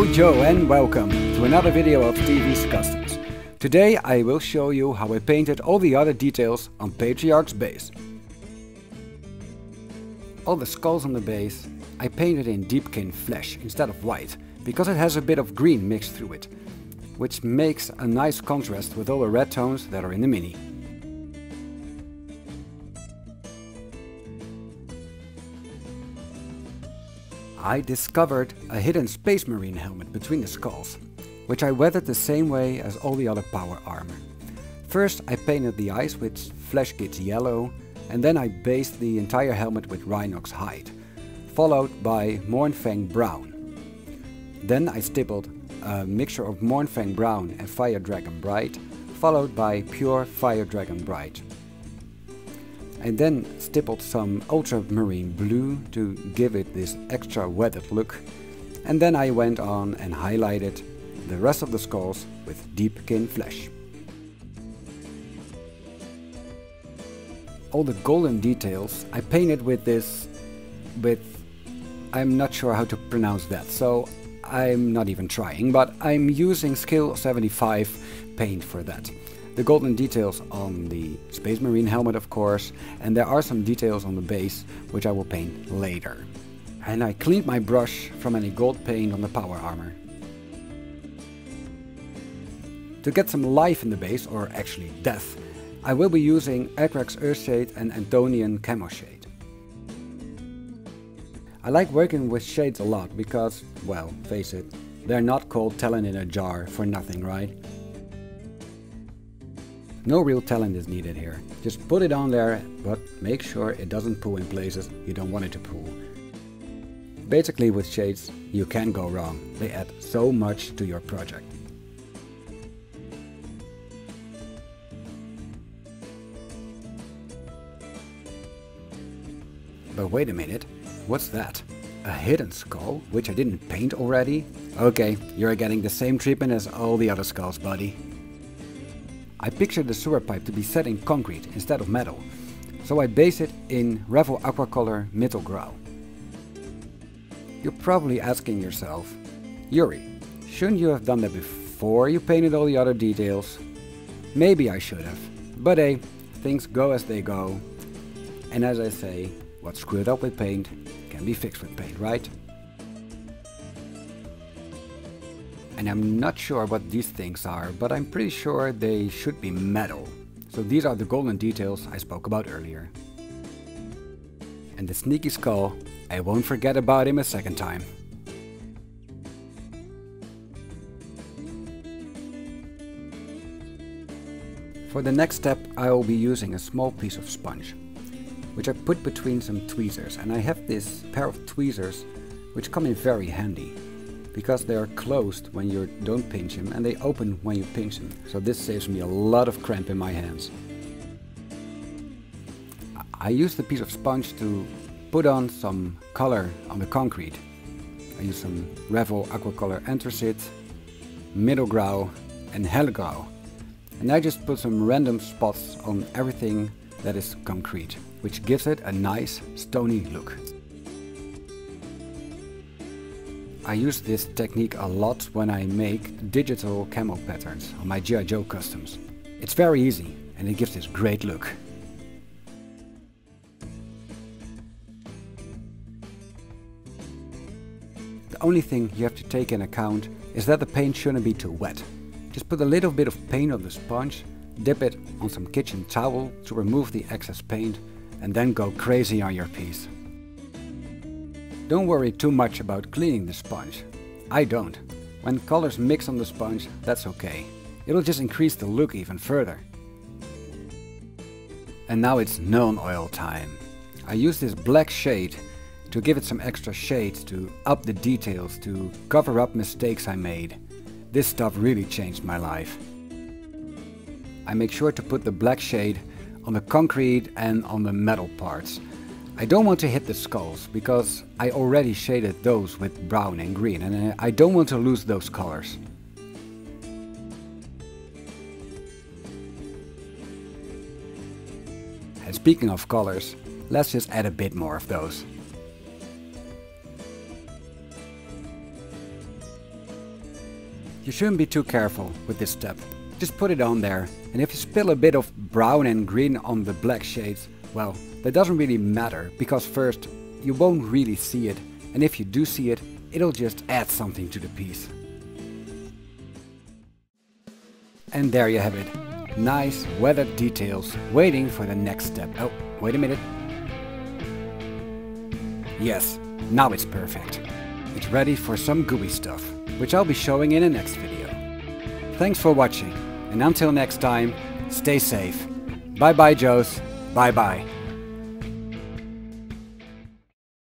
Joe and welcome to another video of Stevie's Customs. Today I will show you how I painted all the other details on Patriarch's base. All the skulls on the base I painted in deepkin flesh instead of white, because it has a bit of green mixed through it, which makes a nice contrast with all the red tones that are in the Mini. I discovered a hidden Space Marine helmet between the skulls, which I weathered the same way as all the other power armor. First I painted the eyes with Flesh Kids yellow, and then I based the entire helmet with Rhinox hide, followed by Mournfang brown. Then I stippled a mixture of Mournfang brown and Fire Dragon bright, followed by pure Fire Dragon bright. I then stippled some ultramarine blue to give it this extra weathered look, and then I went on and highlighted the rest of the skulls with deepkin flesh. All the golden details I painted with I'm not sure how to pronounce that, so I'm not even trying, but I'm using Skill 75 paint for that. The golden details on the Space Marine helmet, of course, and there are some details on the base which I will paint later. And I cleaned my brush from any gold paint on the power armor. To get some life in the base, or actually death, I will be using Agrax Earthshade and Antonian Camo Shade. I like working with shades a lot because, well, face it, they're not called talent in a jar for nothing, right? No real talent is needed here. Just put it on there, but make sure it doesn't pull in places you don't want it to pull. Basically with shades you can't go wrong. They add so much to your project. But wait a minute, what's that? A hidden skull, which I didn't paint already? Okay, you're getting the same treatment as all the other skulls, buddy. I pictured the sewer pipe to be set in concrete instead of metal, so I base it in Revel Aquacolor Mittelgrau. You're probably asking yourself, Yuri, shouldn't you have done that before you painted all the other details? Maybe I should have, but hey, things go as they go. And as I say, what's screwed up with paint can be fixed with paint, right? And I'm not sure what these things are, but I'm pretty sure they should be metal. So these are the golden details I spoke about earlier. And the sneaky skull, I won't forget about him a second time. For the next step I will be using a small piece of sponge, which I put between some tweezers, and I have this pair of tweezers which come in very handy, because they are closed when you don't pinch them and they open when you pinch them. So this saves me a lot of cramp in my hands. I used the piece of sponge to put on some color on the concrete. I used some Revel Aquacolor Anthracite, Middelgrau and Hellgrau. And I just put some random spots on everything that is concrete, which gives it a nice stony look. I use this technique a lot when I make digital camo patterns on my G.I. Joe customs. It's very easy and it gives this great look. The only thing you have to take in account is that the paint shouldn't be too wet. Just put a little bit of paint on the sponge, dip it on some kitchen towel to remove the excess paint, and then go crazy on your piece. Don't worry too much about cleaning the sponge. I don't. When colors mix on the sponge, that's okay. It'll just increase the look even further. And now it's non-oil time. I use this black shade to give it some extra shades, to up the details, to cover up mistakes I made. This stuff really changed my life. I make sure to put the black shade on the concrete and on the metal parts. I don't want to hit the skulls, because I already shaded those with brown and green, and I don't want to lose those colors. And speaking of colors, let's just add a bit more of those. You shouldn't be too careful with this step. Just put it on there, and if you spill a bit of brown and green on the black shades, well, that doesn't really matter, because first, you won't really see it, and if you do see it, it'll just add something to the piece. And there you have it. Nice weathered details waiting for the next step. Oh, wait a minute. Yes, now it's perfect. It's ready for some gooey stuff, which I'll be showing in the next video. Thanks for watching, and until next time, stay safe. Bye bye, Joes. Bye bye.